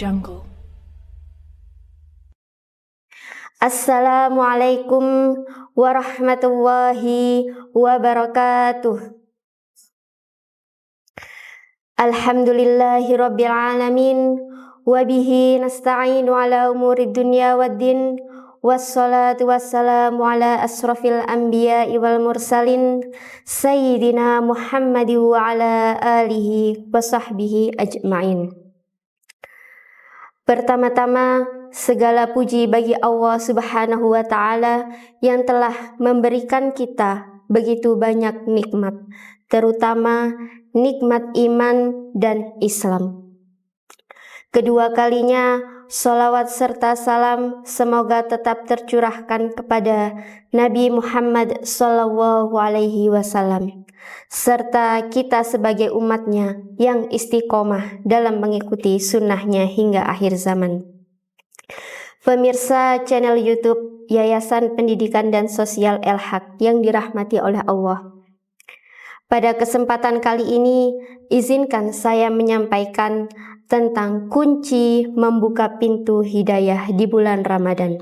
Jungle. Assalamualaikum warahmatullahi wabarakatuh. Alhamdulillahi rabbil alamin, wabihi nasta'inu ala umuri dunya waddin, wassalatu wassalamu ala asrafil anbiya'i wal mursalin, sayyidina Muhammadin wa ala alihi wa sahbihi ajma'in. Pertama-tama, segala puji bagi Allah Subhanahu wa Ta'ala yang telah memberikan kita begitu banyak nikmat, terutama nikmat iman dan Islam. Kedua kalinya, sholawat serta salam semoga tetap tercurahkan kepada Nabi Muhammad SAW, serta kita sebagai umatnya yang istiqomah dalam mengikuti sunnahnya hingga akhir zaman. Pemirsa channel YouTube Yayasan Pendidikan dan Sosial El-Haq yang dirahmati oleh Allah. Pada kesempatan kali ini, izinkan saya menyampaikan tentang kunci membuka pintu hidayah di bulan Ramadan.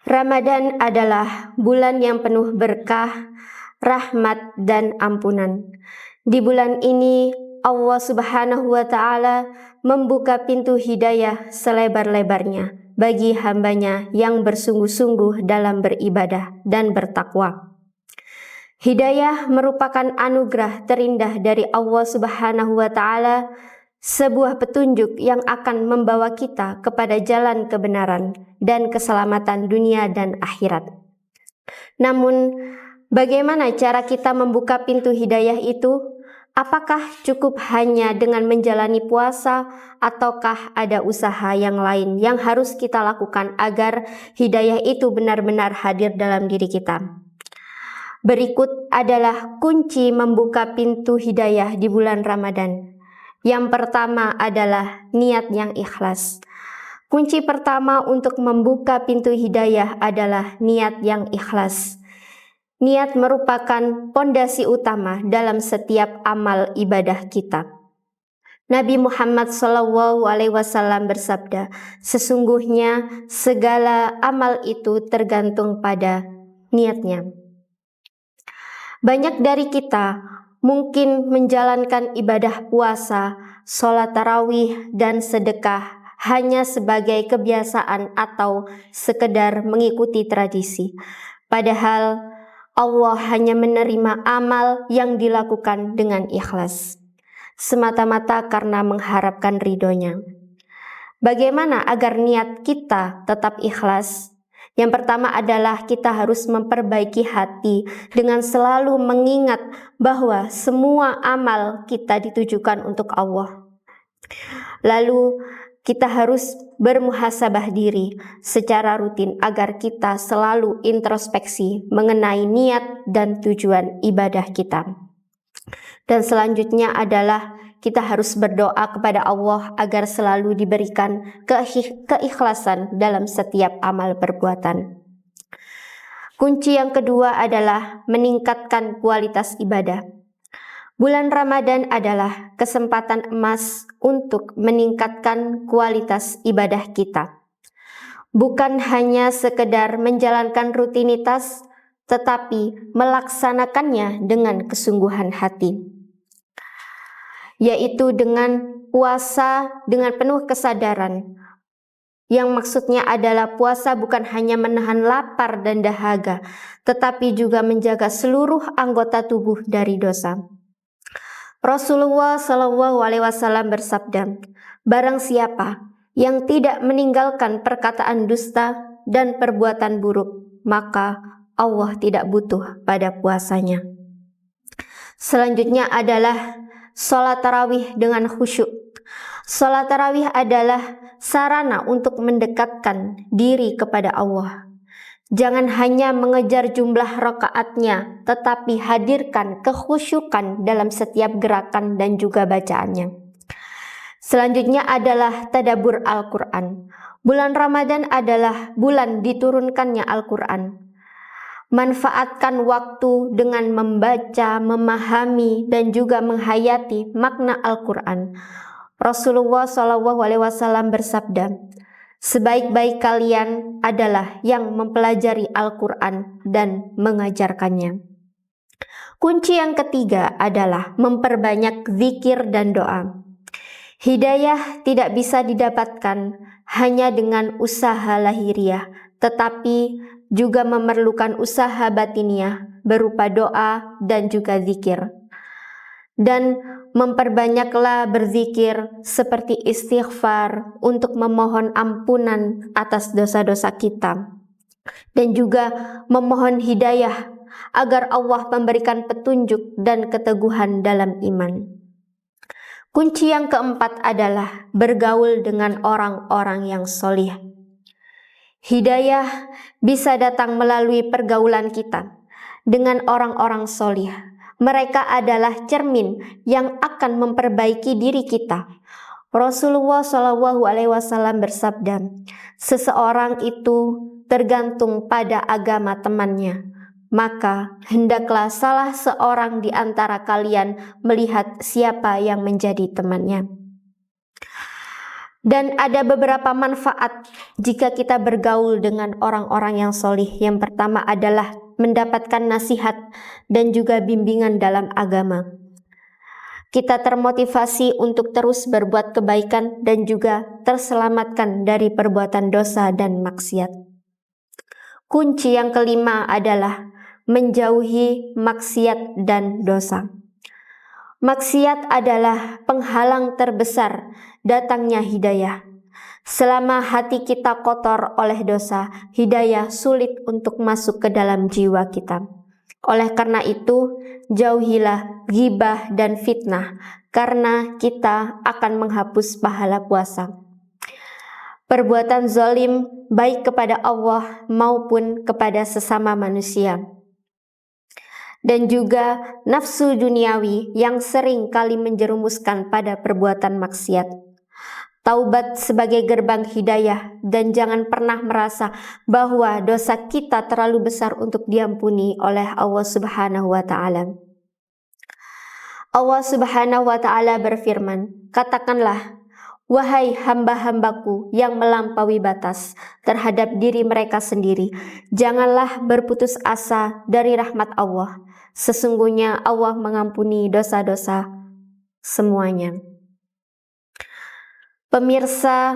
Ramadan adalah bulan yang penuh berkah, rahmat, dan ampunan. Di bulan ini, Allah Subhanahu wa Ta'ala membuka pintu hidayah selebar-lebarnya bagi hambanya yang bersungguh-sungguh dalam beribadah dan bertakwa. Hidayah merupakan anugerah terindah dari Allah Subhanahu wa Ta'ala, sebuah petunjuk yang akan membawa kita kepada jalan kebenaran dan keselamatan dunia dan akhirat. Namun, bagaimana cara kita membuka pintu hidayah itu? Apakah cukup hanya dengan menjalani puasa, ataukah ada usaha yang lain yang harus kita lakukan agar hidayah itu benar-benar hadir dalam diri kita? Berikut adalah kunci membuka pintu hidayah di bulan Ramadan. Yang pertama adalah niat yang ikhlas. Kunci pertama untuk membuka pintu hidayah adalah niat yang ikhlas. Niat merupakan pondasi utama dalam setiap amal ibadah kita. Nabi Muhammad SAW bersabda, sesungguhnya segala amal itu tergantung pada niatnya. Banyak dari kita mungkin menjalankan ibadah puasa, sholat tarawih, dan sedekah hanya sebagai kebiasaan atau sekedar mengikuti tradisi. Padahal Allah hanya menerima amal yang dilakukan dengan ikhlas, semata-mata karena mengharapkan ridhonya. Bagaimana agar niat kita tetap ikhlas? Yang pertama adalah kita harus memperbaiki hati dengan selalu mengingat bahwa semua amal kita ditujukan untuk Allah. Lalu kita harus bermuhasabah diri secara rutin agar kita selalu introspeksi mengenai niat dan tujuan ibadah kita. Dan selanjutnya adalah kita harus berdoa kepada Allah agar selalu diberikan keikhlasan dalam setiap amal perbuatan. Kunci yang kedua adalah meningkatkan kualitas ibadah. Bulan Ramadan adalah kesempatan emas untuk meningkatkan kualitas ibadah kita. Bukan hanya sekedar menjalankan rutinitas, tetapi melaksanakannya dengan kesungguhan hati, yaitu dengan puasa dengan penuh kesadaran, yang maksudnya adalah puasa bukan hanya menahan lapar dan dahaga, tetapi juga menjaga seluruh anggota tubuh dari dosa. Rasulullah SAW bersabda, barang siapa yang tidak meninggalkan perkataan dusta dan perbuatan buruk, maka Allah tidak butuh pada puasanya. Selanjutnya adalah sholat tarawih dengan khusyuk. Sholat tarawih adalah sarana untuk mendekatkan diri kepada Allah. Jangan hanya mengejar jumlah rakaatnya, tetapi hadirkan kekhusyukan dalam setiap gerakan dan juga bacaannya. Selanjutnya adalah tadabbur Al-Quran. Bulan Ramadan adalah bulan diturunkannya Al-Quran. Manfaatkan waktu dengan membaca, memahami, dan juga menghayati makna Al-Quran. Rasulullah SAW bersabda, sebaik-baik kalian adalah yang mempelajari Al-Quran dan mengajarkannya. Kunci yang ketiga adalah memperbanyak zikir dan doa. Hidayah tidak bisa didapatkan hanya dengan usaha lahiriah, tetapi juga memerlukan usaha batiniah berupa doa dan juga zikir. Dan memperbanyaklah berzikir seperti istighfar untuk memohon ampunan atas dosa-dosa kita. Dan juga memohon hidayah agar Allah memberikan petunjuk dan keteguhan dalam iman. Kunci yang keempat adalah bergaul dengan orang-orang yang solih. Hidayah bisa datang melalui pergaulan kita dengan orang-orang solih. Mereka adalah cermin yang akan memperbaiki diri kita. Rasulullah SAW bersabda, seseorang itu tergantung pada agama temannya. Maka hendaklah salah seorang di antara kalian melihat siapa yang menjadi temannya. Dan ada beberapa manfaat jika kita bergaul dengan orang-orang yang solih. Yang pertama adalah mendapatkan nasihat dan juga bimbingan dalam agama. Kita termotivasi untuk terus berbuat kebaikan dan juga terselamatkan dari perbuatan dosa dan maksiat. Kunci yang kelima adalah menjauhi maksiat dan dosa. Maksiat adalah penghalang terbesar datangnya hidayah. Selama hati kita kotor oleh dosa, hidayah sulit untuk masuk ke dalam jiwa kita. Oleh karena itu, jauhilah ghibah dan fitnah, karena kita akan menghapus pahala puasa. Perbuatan zalim baik kepada Allah maupun kepada sesama manusia. Dan juga nafsu duniawi yang sering kali menjerumuskan pada perbuatan maksiat. Taubat sebagai gerbang hidayah dan jangan pernah merasa bahwa dosa kita terlalu besar untuk diampuni oleh Allah Subhanahu wa Ta'ala. Allah Subhanahu wa Ta'ala berfirman, katakanlah, wahai hamba-hambaku yang melampaui batas terhadap diri mereka sendiri, janganlah berputus asa dari rahmat Allah. Sesungguhnya Allah mengampuni dosa-dosa semuanya. Pemirsa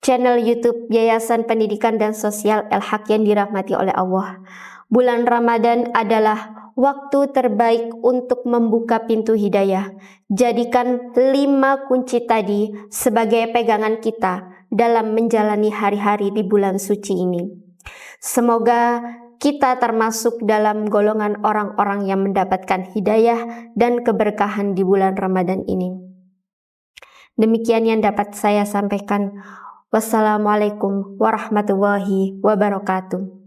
channel YouTube Yayasan Pendidikan dan Sosial El-Haq yang dirahmati oleh Allah, bulan Ramadan adalah waktu terbaik untuk membuka pintu hidayah. Jadikan 5 kunci tadi sebagai pegangan kita dalam menjalani hari-hari di bulan suci ini. Semoga kita termasuk dalam golongan orang-orang yang mendapatkan hidayah dan keberkahan di bulan Ramadan ini. Demikian yang dapat saya sampaikan. Wassalamualaikum warahmatullahi wabarakatuh.